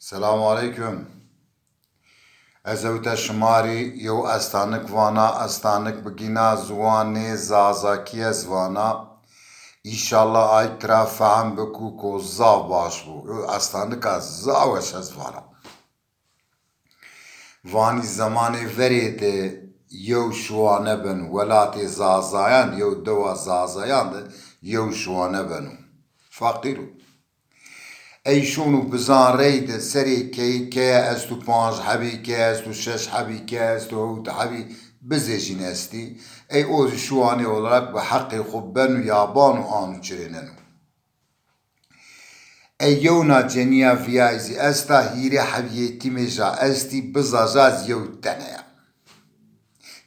السلام عليكم. ازوت شماري يو استانك وانا استانك بقينا زواني زازاكي زوانا ان شاء الله اي ترا فهم بكو كو زاو باشبو يو استانك زاوش زوانا واني زماني فريد يو شوانه بن ولاتي زازايان يو دوا زازايان يو شوانه بنو فقيرو ای شونو بزان رید سری که از تو پانج حبی که از تو شش حبی که از تو هوت حبی بزیجین استی ای اوز شوانه olarak به حق خوب بنو یابانو آنو چریننو ای یونا جنیا ویایزی استا هیری حبیتی میجا استی بزاجاز یو تنیا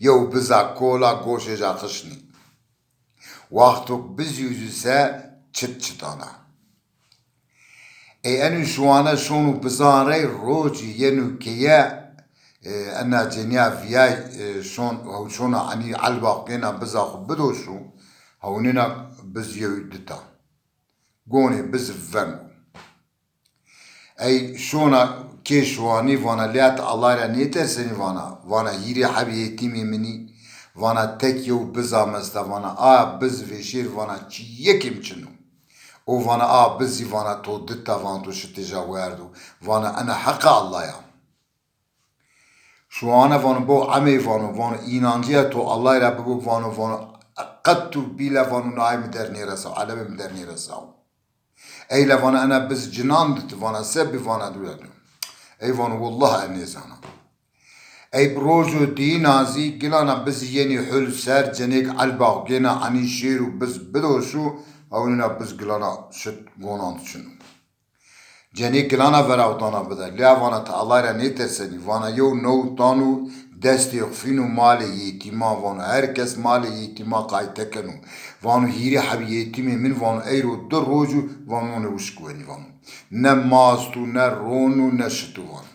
یو بزا کولا گوشه جا خشنی وقتو بزیوزو سه چت چتانا ای انو شوانا شونو بزانره روجي ينو كيا انا جنيا فياي شون هو شونا عني عالباقينا بزاخ بدوشو هوننا بزيو دتا قوني بزفن اي شونا كيشواني وانا ليات الله رانيتا سني وانا هيري حبيتي مني وانا تكيو بزا مستا وانا بز فيشير وانا چي يكيم چنو او وانا بزي وانا تو دتا وان تو شتجا وردو وانا انا حق الله يا شو انا وانا بو عمي وانا اينانجيا تو الله رب بو وانا قد تو بيلا وانا ناي مدرني رسا علم مدرني رسا اي لوانا انا بز جنان دت وانا سب وانا دولدو اي وانا والله اني زانا اي بروجو دي نازي قلانا بز يني حل سر جنيك عالباغ جينا عني شيرو بز بدوشو هوننا بز قلانا شت قونان شنو جني قلانا فراوطانا بدا ليا وانا تعالى راني ترسني وانا يو نو تانو دستي يخفينو مالي يتيما وانا هركس مالي يتيما قايتكنو وانا هيري حبي يتيمي من وانا ايرو در روجو وانا وشكواني وانا نماستو نرونو نشتو وانا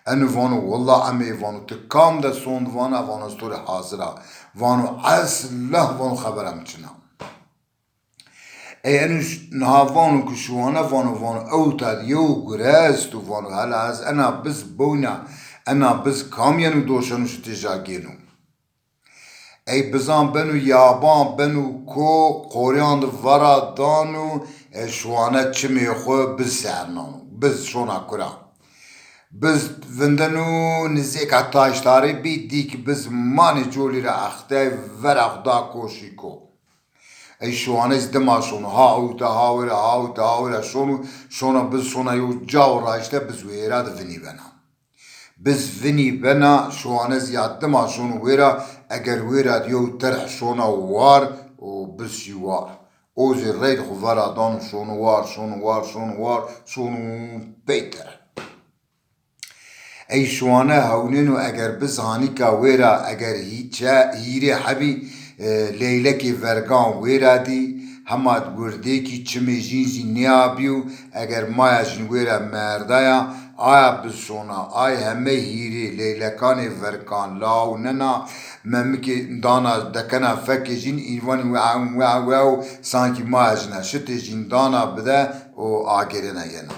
انو وانو والله عمي وانو تكام دا سوند وانا ستوري حاضرة وانو اصله وانو خبرم چنا اي انو نهافانو كشوانا وانو اوتاد يو غرازتو وانو هلا از انا بز بونا انا بز كاميانو دوشانو شتجاگينو اي بزان بنو يابان بنو كو قوريان دو ورا دانو شوانا چمي خو بز سرنانو بز شونا كرا بز وندنو نزيك عطاشتاري بي ديك بز ماني جولي را اختاي ورق دا كوشيكو اي شوانا ازدما شونو هاوتا هاورا شونو بز شونا يو جاو رايشتا بز ويرا دا فيني بنا بز فيني بنا شوانا زياد دما شونو ويرا اگر ويرا ديو ترح شونا وار و بز يوار اوزي ريد خفارا دانو شونو وار بيتر ای شوانه هونینو اگر بزهانی که ویرا اگر هیری حبی لیلکی ورگان ویرا دی هماد گرده کی چمی جینزی نیابیو اگر مایا جن ویرا مردایا آیا بسونا آیا همه هیری لیلکان ورگان لاو ننا ممکی دانا دکنا فکی جین ایوانی و سانکی مایا جنه شتی جین دانا بده و آگرینه ینا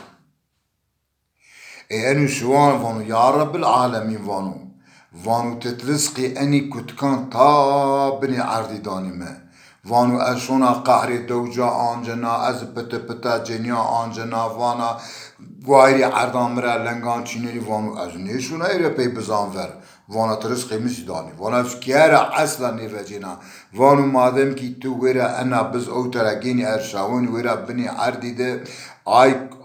انو شوان وانو يا رب العالمين وانو تترزقي اني كنت كان تا بني عردي داني ما وانو اشونا قهري دوجا آنجنا از پتا جنيا آنجنا وانا وايري عردان مرا لنگان چينيني وانو از نيشونا ايرا پي بزانور وانا ترزقي مش داني وانا فكيرا اصلا نيفجينا وانو مادم كي تو ويرا انا بز او ترقيني ارشاون ويرا بني عردي ده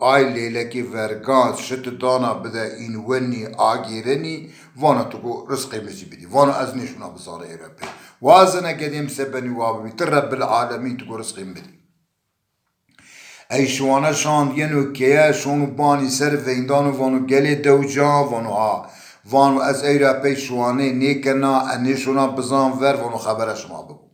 آی لیلکی ورگان شت دانا بده این ونی آگیرنی وانا تقو رزقی مسی بدی وانا از نشونا بزاره ایرپی وازنا قدیم سبنی وابی ترب العالمین تقو رزقی بدی ای شوانا شاند ینو که شونو بانی سر ویندانو وانو گلی دو جان وانو از ایرپی شوانه نیکنا انشونا بزان ور وانو خبرش ما بگو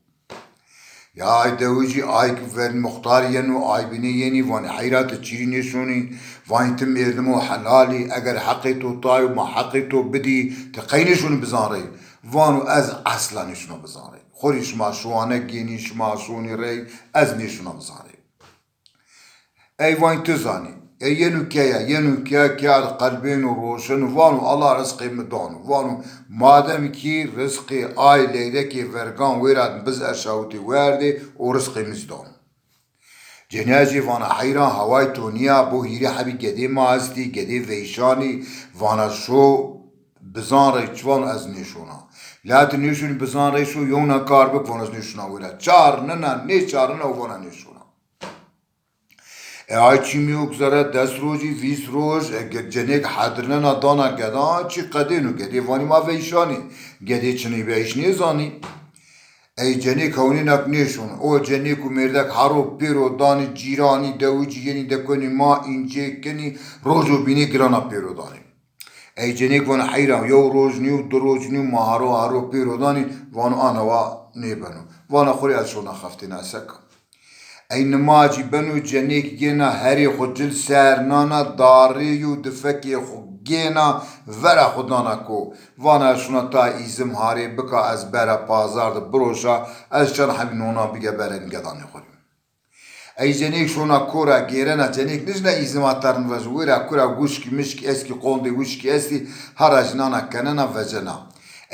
يا دوجي آي كفر مختار ينو آي بني يني وان حيرات تشيري نشوني وان تم يردمو حلالي اگر حقيتو طاي وما حقيتو بدي تقينشون بزاري وانو از اصلا نشونو بزاري خوريش ما شوانه جينيش ما شوني ري از نشونو بزاري اي وان تزاني ينو كيا قلبين وروشن وانو الله رزقي مدون وانو مادام كي رزقي آي ليدكي فرقان ويراد بز أشاوتي واردي ورزقي مزدون جناجي وانا حيران هواي تونيا بو هيري حبي قدي مازدي قدي فيشاني وانا شو بزان ريچوان از نشونا لا تنشون بزان ريشو يونا كاربك وانا نشونا ويراد چار ننا نه چار ننا وانا نشونا ay çimiyok zara dest roji vis roj cenek hadrına dana geda çi qadenu gedi vani ma veyşani gedi çini veyşni zani ey cenek havninak neşon o cenek merdek haro pero dani cirani devuci yeni dekoni ma ince keni rojo bini grana pero dani ey cenek vana hayran yo rojni do rojni ma haro pero dani vana anava nebanu vana khori az shona khaftina saka این ماجی بنو جنیک گینا هری خجل سر نانا داری یو دفکی خو گینا ورا خودانا کو وانا شونا تا ایزم هاری بکا از برا پازار ده بروشا از چن حبی نونا بگه برن گدانی خوریم ای جنیک شونا کورا گیرنا جنیک نجنا ایزم آتارن وزویرا کورا گوشکی مشکی اسکی قونده گوشکی اسکی هراج نانا کننا وزنا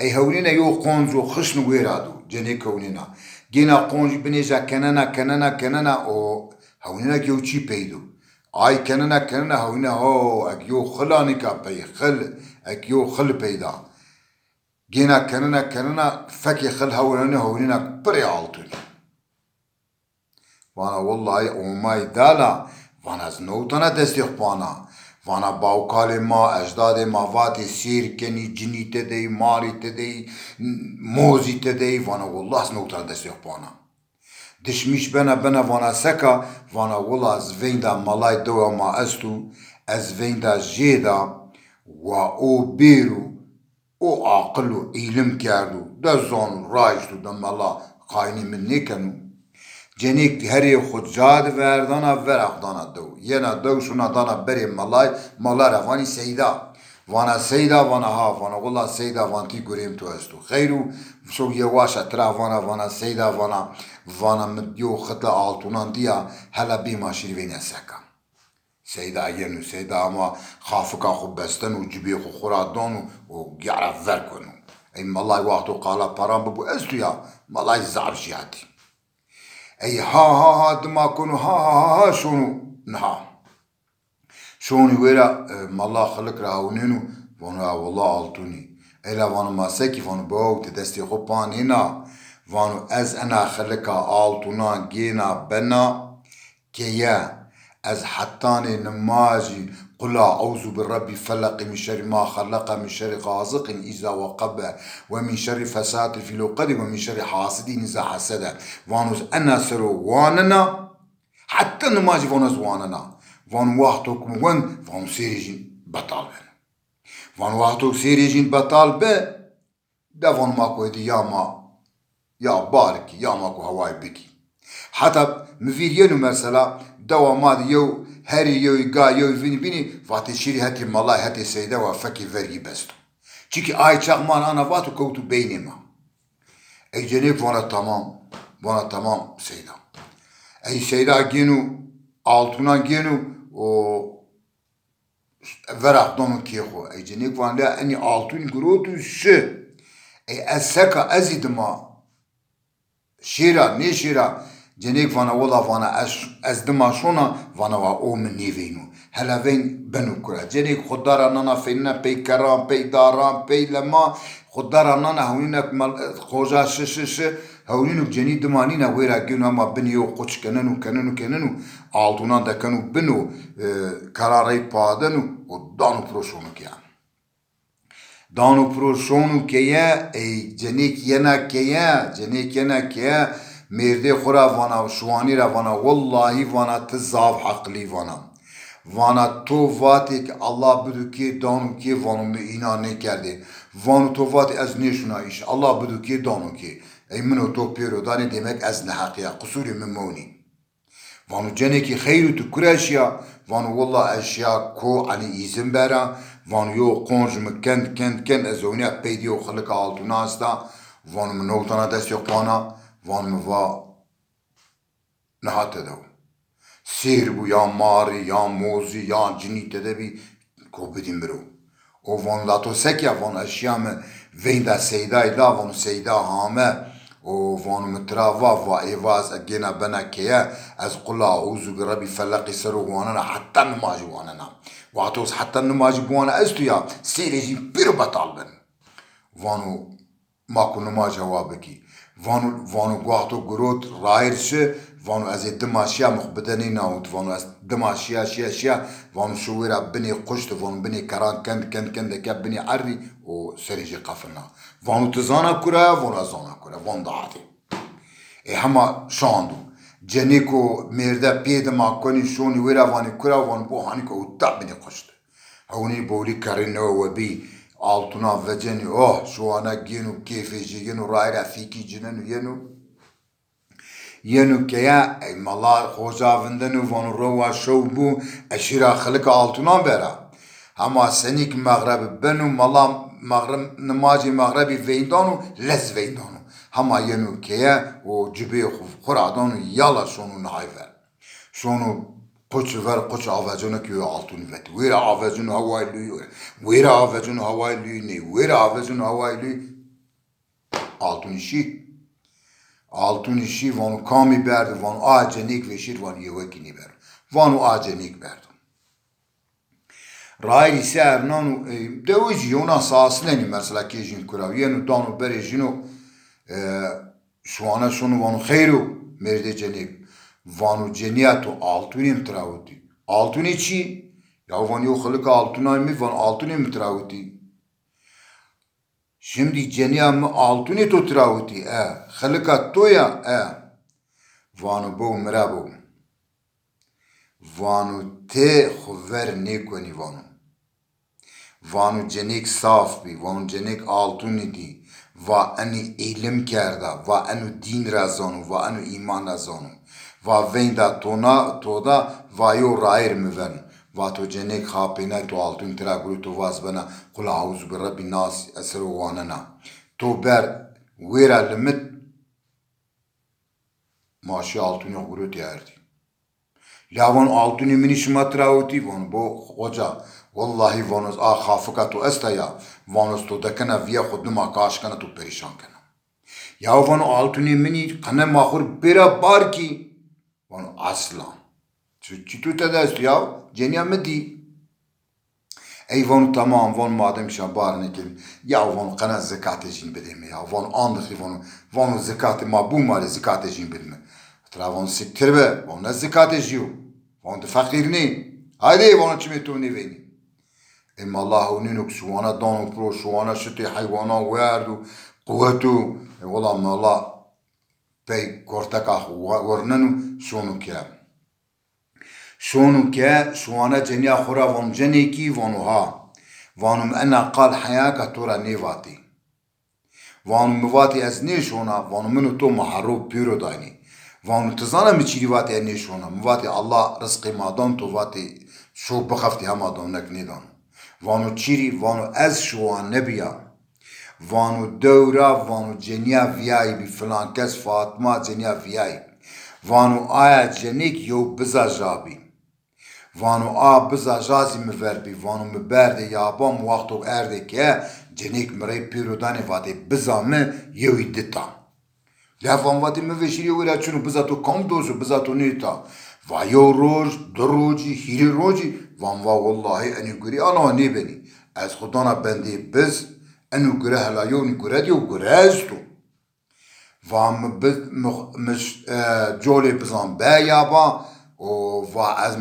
ای هونینا یو قونزو خشن ویرادو جنیک هونینا گینا قونج بنیجا کننا او هونینا گیو چی پیدو آی کننا هونینا هو اگیو خلانی کا پی خل اگیو خل پیدا گینا کننا فکی خل هونینا پری آلتونی وانا والله اومای دالا وانا از نوتانا دستی خوانا وانا باوکال ما اجداد ما واتی سیر کنی جنی تدی ماری تدی موزی تدی وانا والله از نوتانا دستی خوانا دشمیش بنا وانا سکا وانا والله از ویندا مالای دو ما استو از ویندا جیدا و او بیرو او عقلو علم کردو دا زانو رایشتو دا مالا قاینی من نکنو جنیک هری خود جاد وردانا ورقدانا دو ینا دو شونا دانا بری مالای روانی سیدا وانا سیدا وانا ها وانا والله سیدا وانتی گریم تو استو خیرو شو یواشا ترا وانا سیدا وانا مدیو خطلا آلتونان دیا هلا بیما شیروین سکا سیدا ینو سیدا اما خافکا خو بستن و جبی خو خورادان و گیعرف ورکنو ای مالای وقتو قالا پارام ببو استو یا مالای زعب شیاتی ای ها دما کنو ها شونو نها شوني ويرا مالله خلق راونينو وانا والله عالتوني الا وانا ما سكي وانا باو تدستي خوبان هنا وانو از انا خلقا عالتونا جينا بنا كيا از حتاني نماجي قل أعوذ بالرب فلق من شر ما خلق من شر غازق إذا وقب ومن شر فساد في العقد ومن شر حاسد إذا حسد وانوز أنا سرو واننا حتى نماجي وانوز واننا وان وقتكم وان سيرجين بطال بن وان وقتك سيرجين بطال ب ده وان ماكو دي يا بارك يا ماكو هواي بكي حتى مفيرينو مثلا دوا ماد يو هري يو يقا يو بيني فاتي شيري هاتي مالاي هاتي سيدا وفكي فرقي بستو چيكي آي چاقمان انا واتو كوتو بينما اي جنيك وانا تمام سيدا اي سيدا جينو altuna genu o veraq donu kiyxo ey cenik van la ani altun grotu şu ey esaka azidma şira ne şira cenik vana wala vana azdma şona vana va o min nevinu helavein benu kura cenik khudara nana finna pey karam pey daram pey lama khudara nana huninak khoja şş هونينو بجني دمانينا ويرا جينو اما بنيو قوش كننو عالتونان دا كانو بنو كراري بادنو ودانو بروشونو كيا دانو بروشونو كيا اي جنيك ينا كيا ميردي خورا وانا شواني را وانا والله وانا تزاف عقلي وانا تو واتك الله بدو كي دانو كي وانو مئينا كردي وانو تو واتي از نيشونا ايش الله بدو كي دانو كي ای منو تو پیرو دانی demek از نحقيا قصوري من موني وانو جنكي خيرو تو كراشيا وانو والله اشياء كو عني ايزن برا وانو يو قونج مكند ازونيا بيديو خلق عالتو ناستا وانو من نوتانا دست يقوانا وانو مفا نحات دو سیر بو یا ماری یا موزی یا جنی تدبی کو بدیم برو و وان لاتو سکیا وان اشیام وین دا سیدا دا وان سیدا هامه و وان متراوا و ایواز اگینا بنا کیا از قلا اعوذ بربی فلقی سرو وانا حتی نماج وانا واتوس حتى نماج وانا استويا سيريجي بيرو بطالبن وانو ماكو نماج هوابكي وانو قواتو قروت رايرش وانو از دماشيا مخبدني ناوت وانو از دماشيا شيا وانو شويرا بني قشت وانو بني كران كند كا بني عري و سريجي قفلنا وانو تزانا كرا وانو ازانا كرا وان دعاتي اي هما شاندو جنيكو ميردا بيد ما كوني شوني ويرا واني كرا وان بو هانيكو وطا بني قشت هوني بولي كارينو وبي altına veceni şu ana genu keyfeci genu rayra fiki cinenu yenu keya mallar hojavindenu vanu rova şobu eşira xılık altına bera ama senik mağrib benu mallam mağrib namazi mağribi veydanu lez veydanu ama yenu keya o cibi xuradanu yala şonu nayver şonu قش ver قش avacını ki altın vet. Vira avacını havaylı. Vira avacını havaylı ne? Vira avacını havaylı altın işi. Altın işi vanu kami berdi vanu acenik veşir vanu yevekini ber. Vanu acenik berdi. Ray ise ernanu devici ona sasneni mesela kejin kurav. Yenu danu berejino şu ana şunu vanu khayru merde cenik. وانو جنیاتو altuni متراوتی altuni چی؟ یا وانیو خلق altuna mi van altuni متراوتی şimdi ceniyam altuni to travoti خلقat to ya vanu bo merabo vanu te khover ne koni vanu cenik saf bi vanu cenik altuni di va ani ilim kerda va anu din razonu va anu iman razonu va venda toda va yo rair müven va to cenek khapina to altun tra gru to vas bana qul a'udhu bi rabbin nas asru wanana to ber wera limit maşi altun yo gru derdi lavon altun mini shmatrawti von bo hoca wallahi vonus a khafaka to estaya vonus to dakana via khudma kashkana to perishan kana ya von altun mini qana makhur bera bar ki وانو اصلا چی تو تدست یا جنیا مدی ای وانو تمام وان مادم شان بار نکل یا وانو قنا زکات جین بدیم یا وانو آندخی وانو زکات ما بو مال زکات جین بدیم ترا وانو سکتر به وانو زکات جیو وانو فقیر نی هایده وانو چی میتونی وینی اما الله ونینوک شوانا دانو پرو شوانا شتی حیوانا وردو قوتو والله ما الله بي كورتكا ورننو شونو كا شوانا جنيا خورا وان جنيكي وانو ها وانو انا قال حياك تورا نيفاتي وانو مواتي از نيشونا وانو منو تو محروب بيرو دايني وانو تزانا مچيري واتي از نيشونا مواتي الله رزقي مادان تو واتي شو بخفتي هما دونك نيدان وانو چيري وانو از شوان نبيا وانو دورا وانو جنیا ویای بی فلان کس فاطمه جنیا ویای وانو آیا جنیک یو بزا جابی وانو بزا جازی مور بی وانو مبرده یابام وقتو ارده که جنیک مرای پیرودانی واده بزا مه یوی دیتا لفان واده موشیری ویرا چونو بزا تو کم دوزو بزا تو نیتا و یو روز دو روزی هیری روزی وان والله انی گوری آنها نیبنی از خدانا بنده بز انو گره هلایونی گره دیو گره استو و مش جولی بزن بیابا و از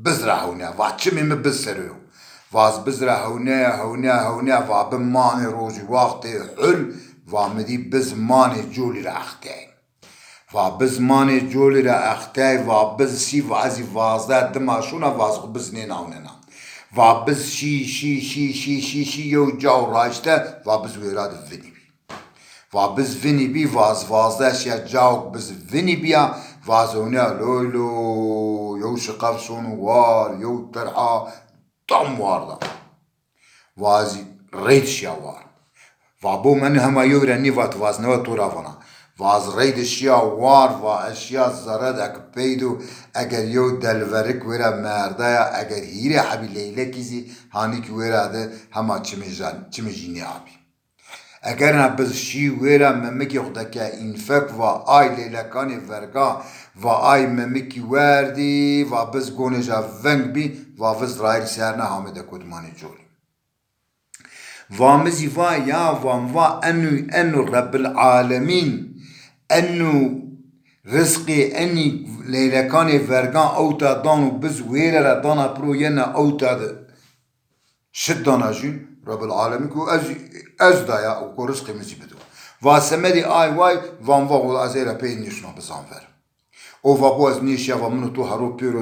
بزرهونه و چمی مبزرهو و از بزرهونه هونه و بمانی روزی وقتی حل و مدی بزمانی جولی را اخته و بزمانی جولی را اخته و بزسی و ازی وازده دماشونه و از بزنین آونه و بز شی یو جاو راشته و بز ویراد وینی بی و بز وینی بی و از وازده شیا جاو بز وینی بیا و از اونه لولو یو شقف شونو وار یو ترحا دم واردا و از رید شیا وار و بو من همه یو رنی وات وازنه و تو رافانا واز ريد اشياء وار واشياء زرد اك بيدو اگر يو دلورك ورا مردايا اگر هيري حبي ليلة كيزي هانيك ورا ده هما چمجيني عبي اگر نبز شي ورا ممكي خدكا انفك و اي ليلة كاني فرقا و اي ممكي وردي و بز گونجا ونگ بي و بز راير سيرنا حامد كودماني جولي وامزي وا يا واموا انو رب العالمين انو رزقي اني ليلكاني فرقان اوتا دانو بز ويرا دانا برو ينا اوتا شدانا جين رب العالمين كو از دايا وكو رزقي مزي بدو واسمدي اي واي وان واغو ازيرا بي نيشنا بزانفر او بو از نيشيا ومنو تو هارو بيرو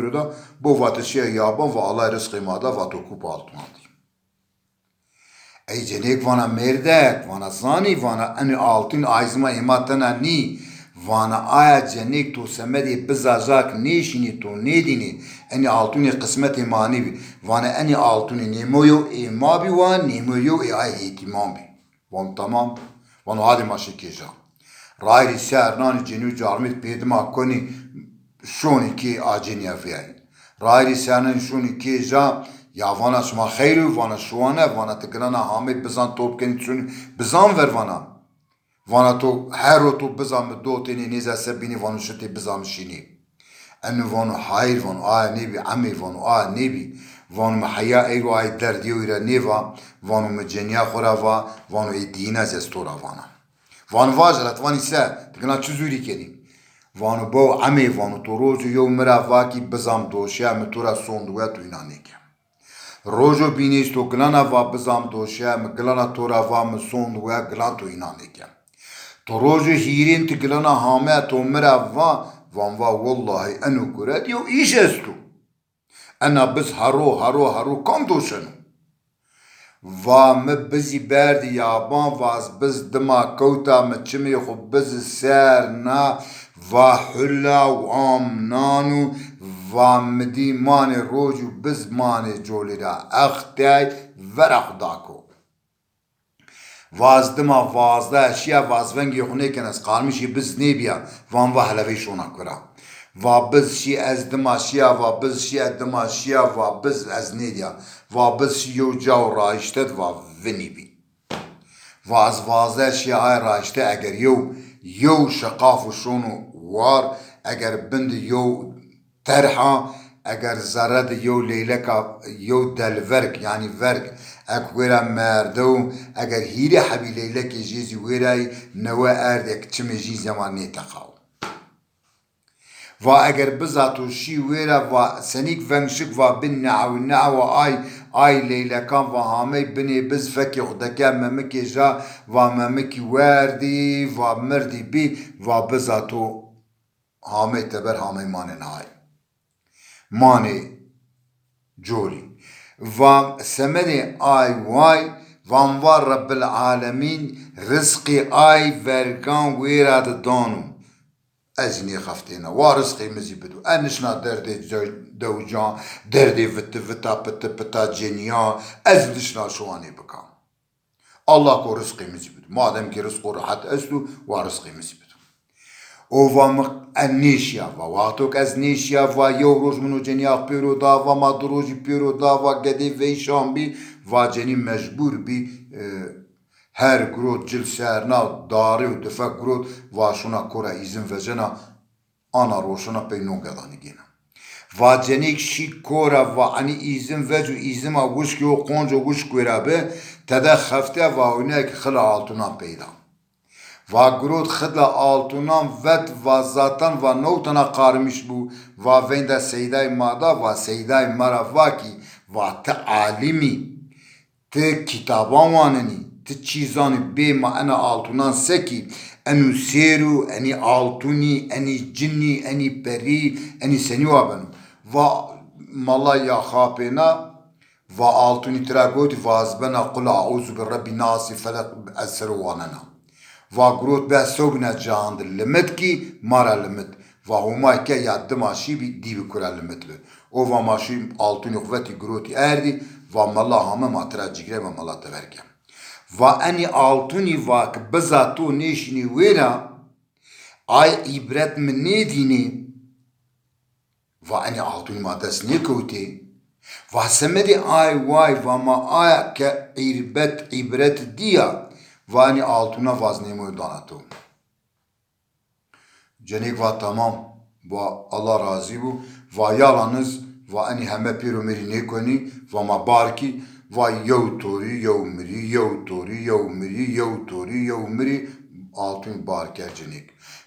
دا بو واتشيا يابان و الله رزقي مادا واتو كوب altmandi ای جنیک وانا مردک وانا زانی وانا ان altın ayzma imatana ni وانا آیا جنیک تو سمدی بزاجاک نیشینی تو نیدینی انی altın قسمت مانی بی وانا انی altın نیمویو ایما بی وان نیمویو ای آی احتمام بی وان تمام وانا هادی ماشی کجا رای سرنان جنو جارمت پیدما کنی شونی کی آجینی افیای رای سرنان شونی کجا یا وانا شما خیرو وانا شوانه وانا تکرانا حامد بزان توب کنی چون بزان ور وانا تو هر رو تو بزان دو تینی نیزه سبینی وانو شتی بزان شینی انو وانو حایر وانو آه نیبی عمی وانو آه نیبی وانو محیا ایرو آی دردیو ایرا نیوا وانو مجنیا خورا وانو ای دینه زستورا وانو واجرت وانی سه تکرانا چوزوری کنی وانو باو عمی وانو تو روزو یو مرا واکی بزام دوشیا متورا سوندوه تو اینا نیکم روزو بینیش تو گلانا و بزام دوشیا مگلانا تورا و مسوندوه گلان تو اینا نیکم تو روزو هیرین تی گلانا همه تو مرا وان والله انو کرد یو ایش استو انا بز هرو کام دوشنو و مبزی بردی یابان واز بز دما کوتا مچمی خو بز سر نا و حلا و آمنانو و مدی مان روجو بز مان جولی را اختای ورخ داکو وازدما وازده اشیا وازونگی خونه کنس قالمیشی بز نیبیا وان و حلوی شونا کرا و بز شی از دما شیا و بز شی از دما شیا و بز از نیدیا و بز شیو جاو رایشتد و ونی بی وازده شیا های رایشته اگر یو شقاف و شونو وار اگر بند یو ترحا اگر زرد یو لیلکا یو دلورک یعنی ورک اک ویرا مردو اگر هیری حبی لیلکی جیزی ویرای نوا اردک چمی جیزی ما نیتخاو و اگر بزاتو شی ویرا و سنیک ونشک و بن نعو آی لیلکان و هامی بنی بز فکی خودکه ممکی جا و ممکی وردی و مردی بی و بزاتو هامی تبر هامی مانه نهای مانه جوری و سمن آی وای وانوار رب العالمین رزقی آی ورگان ویراد دانو ازنی خفتینا و رزقی مزی بدو انشنا درد دو جان درد وتا پتا جنیا از دشنا شوانی بکام الله کو رزقی مزی بدو مادم که رزق راحت استو و رزقی مزی بدو اوام النيشيا واتوك از نيشيا و يوروج منو جنياق بيرو دا و ما دروج بيرو دا و قدي ويشان بي و جني مجبور بي هر گروت جل سرنا داري و دفع گروت و شونا كورا izin وجنا انا روشنا بينو قداني جينا و جنيك شي كورا و عني izin وجو izin ما وشكي و قونجو وشكو رابه تدا خفته و هناك خلا altına پیدا و گروت خدلا altından vet و zaten و notana karmış bu و vende seyday mada و seyday maravaki و تعالimi te kitaban wanani te çizani be ma ana altından seki enu seru eni altuni eni cinni eni peri eni seni wabenu و malaya khapena و altuni tragot و azbena qul a'udhu bi rabbi nas falaq asru wanana و گروت به سوگنا جاند لمت کی مارا لمت و هما که یاد ماشی بی دیو کرا لمت له او و ماشی altın قوتی گروتی اردی و مالا همه ماترا جگره و مالا تورکم و انی آلتونی واک بزاتو نیشنی ویرا آی عبرت من نیدینی و انی آلتونی ما دست نیکوتی و سمدی آی وای و ما آیا که عبرت دیا و انی آلتونا وزنیمو دانتو جنیک و تمام و الله راضی بو و یالانız و انی همه پیرو مری نیکنی و ما بارکی و یو توری یو مری یو توری یو مری یو توری یو مری altın barker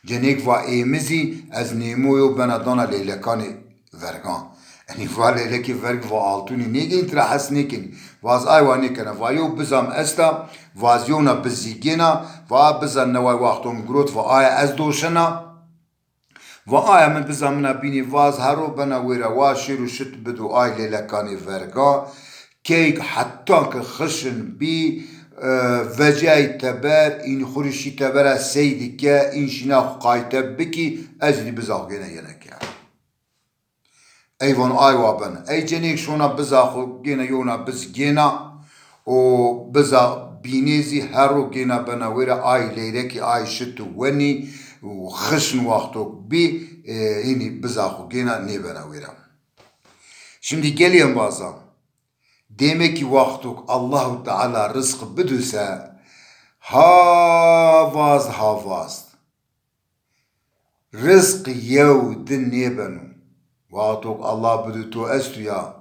cenik va emizi az nemoyo benadana leylekani vergan yani va leyleki verg va altuni negin tra hasnekin vaz ayvani kana va yo bizam esta vazyona bizigena va bizan neva waqtum grot va ay az doshana va ay min bizamna bini vaz haro bena wera wa shiru shit bidu ay leylekani verga keyk hatta ki khışın bi vecay teber in khurişi tebera seydike in şina qayte biki ezli bizaq gene yenek ya eyvan ayva ben ey cenik şuna bizaqu gene yona biz gena o biza binezi hero gena bena wera ay leyreki ay şitu weni و خشن وقتك بي هني bizaqu gena ne bena wera şimdi geliyorum bazen demek ki vaktuk Allahu Teala rızkı büdüse havaz rızkı yev din nebenu vaktuk Allah büdü to estu ya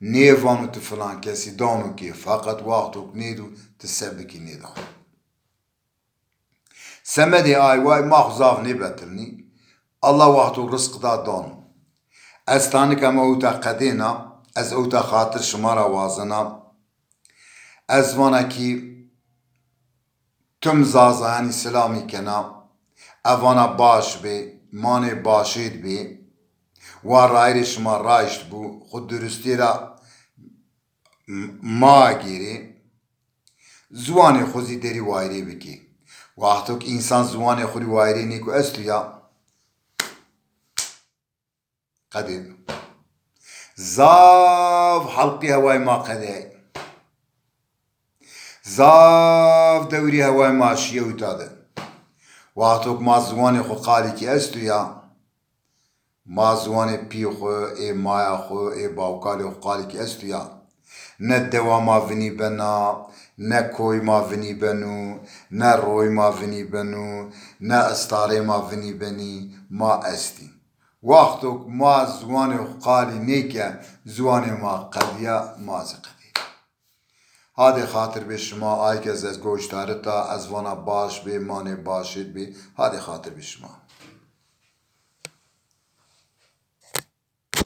nevanu tu falan kesi danu ki fakat vaktuk nedu tesebiki nedan semedi ay vay mahzav nebetilni Allah vaktuk rızkı da danu estani kama utaqadina از اوتا خاطر شما را وازنا از وانا کی تم زازانی سلامی کنا اوانا باش بی مان باشید بی و رایر شما رایشت بو خود درستی را ما گیری زوان خوزی دری وایری بکی وقتی که انسان زوان خودی وایری نیکو استو یا قدیم زاف حلقي هواي ما قدي زاف دوري هواي ماشية وتاده وقتك ما زواني خو قالي كي استو يا ما زواني بيخو اي مايا خو اي باوكالي خو قالي كي استو يا ندوا ما فيني بنا نكوي ما فيني بنو نروي ما فيني بنو نا استاري ما فيني بني ما استي وقتك ما زواني قالي نيكا زواني ما قديا ما زقدي هذا خاطر بشما آي كز از گوشتارتا از وانا باش بي ماني باشد بي هذا خاطر بشما